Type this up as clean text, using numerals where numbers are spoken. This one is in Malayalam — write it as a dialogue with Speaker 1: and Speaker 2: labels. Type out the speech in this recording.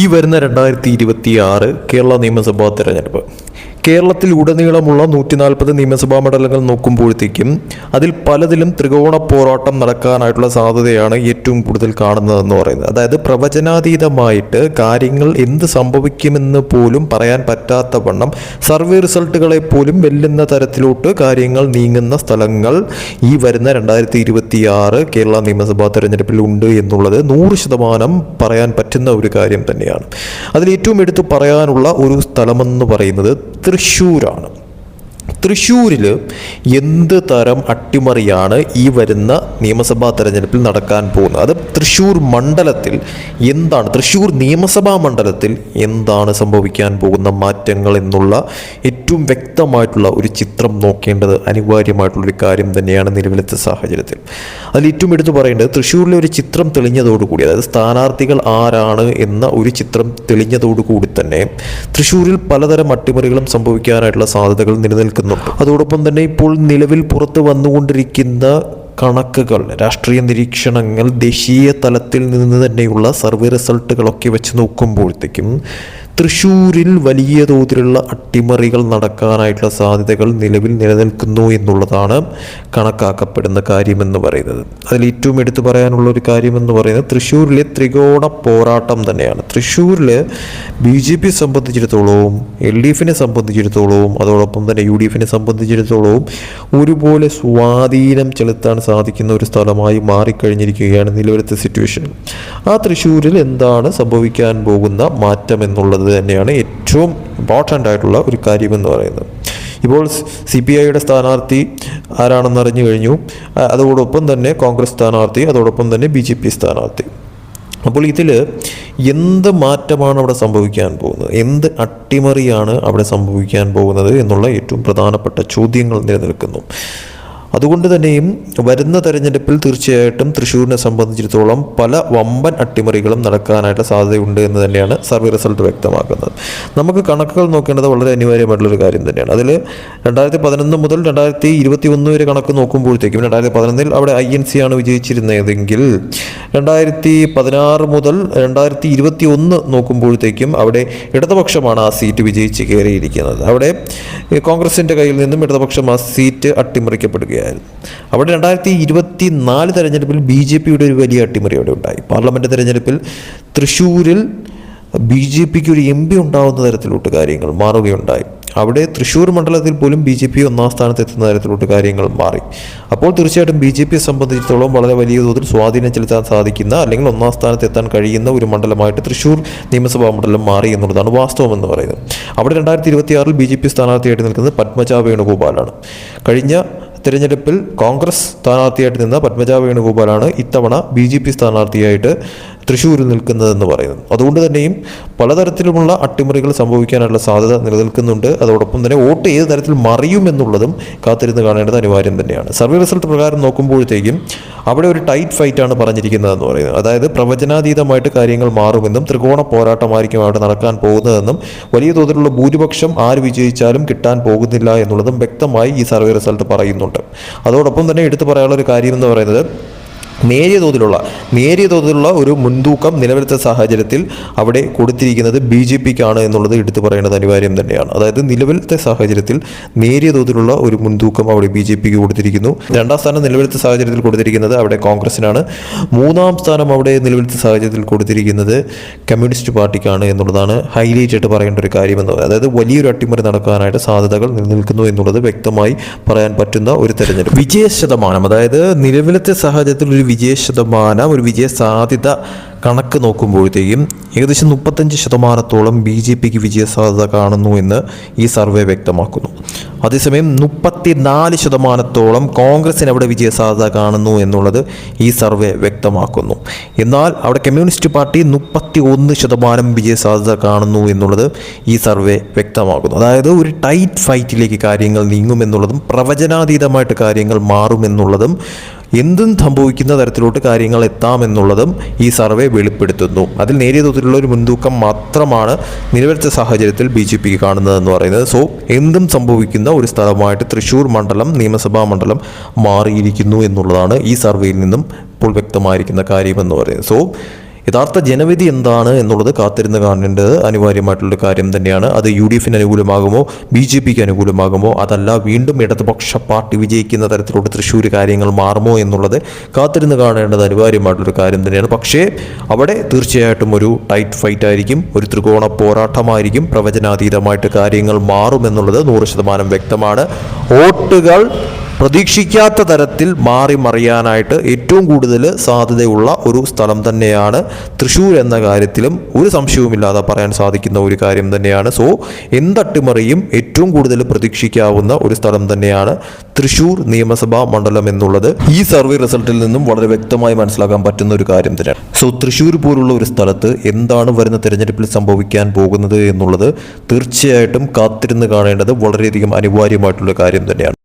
Speaker 1: ഈ വരുന്ന 2026 കേരള നിയമസഭാ തെരഞ്ഞെടുപ്പ് കേരളത്തിൽ ഉടനീളമുള്ള 140 നിയമസഭാ മണ്ഡലങ്ങൾ നോക്കുമ്പോഴത്തേക്കും അതിൽ പലതിലും ത്രികോണ പോരാട്ടം നടക്കാനായിട്ടുള്ള സാധ്യതയാണ് ഏറ്റവും കൂടുതൽ കാണുന്നതെന്ന് പറയുന്നത്. അതായത് പ്രവചനാതീതമായിട്ട് കാര്യങ്ങൾ എന്ത് സംഭവിക്കുമെന്ന് പോലും പറയാൻ പറ്റാത്ത വണ്ണം സർവേ റിസൾട്ടുകളെ പോലും വെല്ലുന്ന തരത്തിലോട്ട് കാര്യങ്ങൾ നീങ്ങുന്ന സ്ഥലങ്ങൾ ഈ വരുന്ന 2026 കേരള നിയമസഭാ തെരഞ്ഞെടുപ്പിൽ ഉണ്ട് എന്നുള്ളത് 100% പറയാൻ പറ്റുന്ന ഒരു കാര്യം തന്നെയാണ്. അതിൽ ഏറ്റവും എടുത്തു പറയാനുള്ള ഒരു സ്ഥലമെന്ന് പറയുന്നത് തൃശ്ശൂരാണ്. തൃശ്ശൂരിൽ എന്ത് തരം അട്ടിമറിയാണ് ഈ വരുന്ന നിയമസഭാ തെരഞ്ഞെടുപ്പിൽ നടക്കാൻ പോകുന്നത്? അത് തൃശ്ശൂർ മണ്ഡലത്തിൽ എന്താണ്, തൃശ്ശൂർ നിയമസഭാ മണ്ഡലത്തിൽ എന്താണ് സംഭവിക്കാൻ പോകുന്ന മാറ്റങ്ങൾ എന്നുള്ള ഏറ്റവും വ്യക്തമായിട്ടുള്ള ഒരു ചിത്രം നോക്കേണ്ടത് അനിവാര്യമായിട്ടുള്ളൊരു കാര്യം തന്നെയാണ് നിലവിലത്തെ സാഹചര്യത്തിൽ. അതിൽ ഏറ്റവും എടുത്തു പറയേണ്ടത് തൃശ്ശൂരിലെ ഒരു ചിത്രം തെളിഞ്ഞതോടുകൂടി, അതായത് സ്ഥാനാർത്ഥികൾ ആരാണ് എന്ന ഒരു ചിത്രം തെളിഞ്ഞതോടുകൂടി തന്നെ തൃശ്ശൂരിൽ പലതരം അട്ടിമറികളും സംഭവിക്കാനായിട്ടുള്ള സാധ്യതകൾ നിലനിൽക്കുന്നു. അതോടൊപ്പം തന്നെ ഇപ്പോൾ നിലവിൽ പുറത്ത് വന്നുകൊണ്ടിരിക്കുന്ന കണക്കുകൾ, രാഷ്ട്രീയ നിരീക്ഷണങ്ങൾ, ദേശീയ തലത്തിൽ നിന്ന് തന്നെയുള്ള സർവേ റിസൾട്ടുകളൊക്കെ വെച്ച് നോക്കുമ്പോഴത്തേക്കും തൃശ്ശൂരിൽ വലിയ തോതിലുള്ള അട്ടിമറികൾ നടക്കാനായിട്ടുള്ള സാധ്യതകൾ നിലവിൽ നിലനിൽക്കുന്നു എന്നുള്ളതാണ് കണക്കാക്കപ്പെടുന്ന കാര്യമെന്ന് പറയുന്നത്. അതിൽ ഏറ്റവും എടുത്തു പറയാനുള്ള ഒരു കാര്യമെന്ന് പറയുന്നത് തൃശ്ശൂരിലെ ത്രികോണ പോരാട്ടം തന്നെയാണ്. തൃശ്ശൂരിൽ BJP സംബന്ധിച്ചിടത്തോളവും LDFിനെ സംബന്ധിച്ചിടത്തോളവും അതോടൊപ്പം തന്നെ UDFിനെ സംബന്ധിച്ചിടത്തോളവും ഒരുപോലെ സ്വാധീനം ചെലുത്താൻ സാധിക്കുന്ന ഒരു സ്ഥലമായി മാറിക്കഴിഞ്ഞിരിക്കുകയാണ് നിലവിലത്തെ സിറ്റുവേഷൻ. ആ തൃശ്ശൂരിൽ എന്താണ് സംഭവിക്കാൻ പോകുന്ന മാറ്റം എന്നുള്ളത് തന്നെയാണ് ഏറ്റവും ഇമ്പോർട്ടൻ്റ് ആയിട്ടുള്ള ഒരു കാര്യമെന്ന് പറയുന്നത്. ഇപ്പോൾ CPIയുടെ സ്ഥാനാർത്ഥി ആരാണെന്ന് അറിഞ്ഞു കഴിഞ്ഞു. അതോടൊപ്പം തന്നെ കോൺഗ്രസ് സ്ഥാനാർത്ഥി, അതോടൊപ്പം തന്നെ BJP സ്ഥാനാർത്ഥി. അപ്പോൾ ഇതിൽ എന്ത് മാറ്റമാണ് അവിടെ സംഭവിക്കാൻ പോകുന്നത്, എന്ത് അട്ടിമറിയാണ് അവിടെ സംഭവിക്കാൻ പോകുന്നത് എന്നുള്ള ഏറ്റവും പ്രധാനപ്പെട്ട ചോദ്യങ്ങൾ നിലനിൽക്കുന്നു. അതുകൊണ്ട് തന്നെയും വരുന്ന തെരഞ്ഞെടുപ്പിൽ തീർച്ചയായിട്ടും തൃശ്ശൂരിനെ സംബന്ധിച്ചിടത്തോളം പല വമ്പൻ അട്ടിമറികളും നടക്കാനായിട്ട് സാധ്യതയുണ്ട് എന്ന് തന്നെയാണ് സർവേ റിസൾട്ട് വ്യക്തമാക്കുന്നത്. നമുക്ക് കണക്കുകൾ നോക്കേണ്ടത് വളരെ അനിവാര്യമായിട്ടുള്ളൊരു കാര്യം തന്നെയാണ്. അതിൽ 2011 മുതൽ 2021 വരെ കണക്ക് നോക്കുമ്പോഴത്തേക്കും 2011 അവിടെ INC ആണ് വിജയിച്ചിരുന്നതെങ്കിൽ 2016 മുതൽ 2021 നോക്കുമ്പോഴത്തേക്കും അവിടെ ഇടതുപക്ഷമാണ് ആ സീറ്റ് വിജയിച്ച് കയറിയിരിക്കുന്നത്. അവിടെ കോൺഗ്രസിൻ്റെ കയ്യിൽ നിന്നും ഇടതുപക്ഷം ആ സീറ്റ് അട്ടിമറിക്കപ്പെടുകയാണ്. അവിടെ 2024 തെരഞ്ഞെടുപ്പിൽ BJPയുടെ ഒരു വലിയ അട്ടിമറി അവിടെ ഉണ്ടായി. പാർലമെൻറ്റ് തെരഞ്ഞെടുപ്പിൽ തൃശ്ശൂരിൽ BJPക്ക് ഒരു MP ഉണ്ടാവുന്ന തരത്തിലോട്ട് കാര്യങ്ങൾ മാറുകയുണ്ടായി. അവിടെ തൃശ്ശൂർ മണ്ഡലത്തിൽ പോലും BJP ഒന്നാം സ്ഥാനത്ത് എത്തുന്ന തരത്തിലോട്ട് കാര്യങ്ങൾ മാറി. അപ്പോൾ തീർച്ചയായിട്ടും BJPയെ സംബന്ധിച്ചിടത്തോളം വളരെ വലിയ തോതിൽ സ്വാധീനം ചെലുത്താൻ സാധിക്കുന്ന, അല്ലെങ്കിൽ ഒന്നാം സ്ഥാനത്ത് എത്താൻ കഴിയുന്ന ഒരു മണ്ഡലമായിട്ട് തൃശ്ശൂർ നിയമസഭാ മണ്ഡലം മാറി എന്നുള്ളതാണ് വാസ്തവം എന്ന് പറയുന്നത്. അവിടെ 2026 BJP സ്ഥാനാർത്ഥിയായിട്ട് നിൽക്കുന്നത് പത്മജ വേണുഗോപാലാണ്. കഴിഞ്ഞ തിരഞ്ഞെടുപ്പിൽ കോൺഗ്രസ് സ്ഥാനാർത്ഥിയായിട്ട് നിന്ന പത്മജ വേണുഗോപാലാണ് ഇത്തവണ BJP സ്ഥാനാർത്ഥിയായിട്ട് തൃശ്ശൂരിൽ നിൽക്കുന്നതെന്ന് പറയുന്നത്. അതുകൊണ്ട് തന്നെയും പലതരത്തിലുമുള്ള അട്ടിമറികൾ സംഭവിക്കാനുള്ള സാധ്യത നിലനിൽക്കുന്നുണ്ട്. അതോടൊപ്പം തന്നെ വോട്ട് ഏത് തരത്തിൽ മറിയുമെന്നുള്ളതും കാത്തിരുന്ന് കാണേണ്ടത് അനിവാര്യം തന്നെയാണ്. സർവേ റിസൾട്ട് പ്രകാരം നോക്കുമ്പോഴത്തേക്കും അവിടെ ഒരു ടൈറ്റ് ഫൈറ്റാണ് പറഞ്ഞിരിക്കുന്നതെന്ന് പറയുന്നത്. അതായത് പ്രവചനാതീതമായിട്ട് കാര്യങ്ങൾ മാറുമെന്നും ത്രികോണ പോരാട്ടമായിരിക്കും അവിടെ നടക്കാൻ പോകുന്നതെന്നും വലിയ തോതിലുള്ള ഭൂരിപക്ഷം ആര് വിജയിച്ചാലും കിട്ടാൻ പോകുന്നില്ല എന്നുള്ളതും വ്യക്തമായി ഈ സർവേ റിസൾട്ട് പറയുന്നുണ്ട്. അതോടൊപ്പം തന്നെ എടുത്തു പറയാനുള്ള ഒരു കാര്യം എന്ന് പറയുന്നത് നേരിയ തോതിലുള്ള ഒരു മുൻതൂക്കം നിലവിലത്തെ സാഹചര്യത്തിൽ അവിടെ കൊടുത്തിരിക്കുന്നത് BJPക്കാണ് എന്നുള്ളത് എടുത്തു പറയേണ്ടത് അനിവാര്യം തന്നെയാണ്. അതായത് നിലവിലത്തെ സാഹചര്യത്തിൽ നേരിയ തോതിലുള്ള ഒരു മുൻതൂക്കം അവിടെ BJPക്ക് കൊടുത്തിരിക്കുന്നു. 2ാം സ്ഥാനം നിലവിലത്തെ സാഹചര്യത്തിൽ കൊടുത്തിരിക്കുന്നത് അവിടെ കോൺഗ്രസിനാണ്. 3ാം സ്ഥാനം അവിടെ നിലവിലത്തെ സാഹചര്യത്തിൽ കൊടുത്തിരിക്കുന്നത് കമ്മ്യൂണിസ്റ്റ് പാർട്ടിക്കാണ് എന്നുള്ളതാണ് ഹൈലൈറ്റ് ആയിട്ട് പറയേണ്ട ഒരു കാര്യമെന്ന് പറയുന്നത്. അതായത് വലിയൊരു അട്ടിമറി നടക്കാനായിട്ട് സാധ്യതകൾ നിലനിൽക്കുന്നു എന്നുള്ളത് വ്യക്തമായി പറയാൻ പറ്റുന്ന ഒരു തെരഞ്ഞെടുപ്പ്. വിജയ ശതമാനം, അതായത് നിലവിലത്തെ സാഹചര്യത്തിൽ ഒരു വിജയ ശതമാനം, ഒരു വിജയ സാധ്യത കണക്ക് നോക്കുമ്പോഴത്തേക്കും ഏകദേശം 35% BJPക്ക് വിജയ സാധ്യത കാണുന്നു എന്ന് ഈ സർവേ വ്യക്തമാക്കുന്നു. അതേസമയം 34% കോൺഗ്രസിന് അവിടെ വിജയ സാധ്യത കാണുന്നു എന്നുള്ളത് ഈ സർവേ വ്യക്തമാക്കുന്നു. എന്നാൽ അവിടെ കമ്മ്യൂണിസ്റ്റ് പാർട്ടി 31% വിജയ സാധ്യത കാണുന്നു എന്നുള്ളത് ഈ സർവേ വ്യക്തമാക്കുന്നു. അതായത് ഒരു ടൈറ്റ് ഫൈറ്റിലേക്ക് കാര്യങ്ങൾ നീങ്ങുമെന്നുള്ളതും പ്രവചനാതീതമായിട്ട് കാര്യങ്ങൾ മാറുമെന്നുള്ളതും എന്തും സംഭവിക്കുന്ന തരത്തിലോട്ട് കാര്യങ്ങൾ എത്താമെന്നുള്ളതും ഈ സർവേ വെളിപ്പെടുത്തുന്നു. അതിൽ നേരിയ തോതിലുള്ള ഒരു മുൻതൂക്കം മാത്രമാണ് നിലവിലത്തെ സാഹചര്യത്തിൽ BJPക്ക് കാണുന്നതെന്ന് പറയുന്നത്. സോ എന്തും സംഭവിക്കുന്ന ഒരു സ്ഥലമായിട്ട് തൃശ്ശൂർ മണ്ഡലം, നിയമസഭാ മണ്ഡലം മാറിയിരിക്കുന്നു എന്നുള്ളതാണ് ഈ സർവേയിൽ നിന്നും ഇപ്പോൾ വ്യക്തമായിരിക്കുന്ന കാര്യമെന്ന് പറയുന്നത്. സോ യഥാർത്ഥ ജനവിധി എന്താണ് എന്നുള്ളത് കാത്തിരുന്ന് കാണേണ്ടത് അനിവാര്യമായിട്ടുള്ള കാര്യം തന്നെയാണ്. അത് UDFന് അനുകൂലമാകുമോ, BJPക്ക് അനുകൂലമാകുമോ, അതല്ല വീണ്ടും ഇടതുപക്ഷ പാർട്ടി വിജയിക്കുന്ന തരത്തിലോട്ട് തൃശ്ശൂർ കാര്യങ്ങൾ മാറുമോ എന്നുള്ളത് കാത്തിരുന്ന് കാണേണ്ടത് അനിവാര്യമായിട്ടുള്ളൊരു കാര്യം തന്നെയാണ്. പക്ഷേ അവിടെ തീർച്ചയായിട്ടും ഒരു ടൈറ്റ് ഫൈറ്റ് ആയിരിക്കും, ഒരു ത്രികോണ പോരാട്ടമായിരിക്കും. പ്രവചനാതീതമായിട്ട് കാര്യങ്ങൾ മാറുമെന്നുള്ളത് 100% വ്യക്തമാണ്. വോട്ടുകൾ പ്രതീക്ഷിക്കാത്ത തരത്തിൽ മാറി മറിയാനായിട്ട് ഏറ്റവും കൂടുതൽ സാധ്യതയുള്ള ഒരു സ്ഥലം തന്നെയാണ് തൃശ്ശൂർ എന്ന കാര്യത്തിലും ഒരു സംശയവുമില്ലാതെ പറയാൻ സാധിക്കുന്ന ഒരു കാര്യം തന്നെയാണ്. സോ എന്തട്ടിമറിയും ഏറ്റവും കൂടുതൽ പ്രതീക്ഷിക്കാവുന്ന ഒരു സ്ഥലം തന്നെയാണ് തൃശ്ശൂർ നിയമസഭാ മണ്ഡലം എന്നുള്ളത് ഈ സർവേ റിസൾട്ടിൽ നിന്നും വളരെ വ്യക്തമായി മനസ്സിലാക്കാൻ പറ്റുന്ന ഒരു കാര്യം തന്നെയാണ്. സോ തൃശ്ശൂർ പോലുള്ള ഒരു സ്ഥലത്ത് എന്താണ് വരുന്ന തിരഞ്ഞെടുപ്പിൽ സംഭവിക്കാൻ പോകുന്നത് എന്നുള്ളത് തീർച്ചയായിട്ടും കാത്തിരുന്ന് കാണേണ്ടത് വളരെയധികം അനിവാര്യമായിട്ടുള്ള കാര്യം തന്നെയാണ്.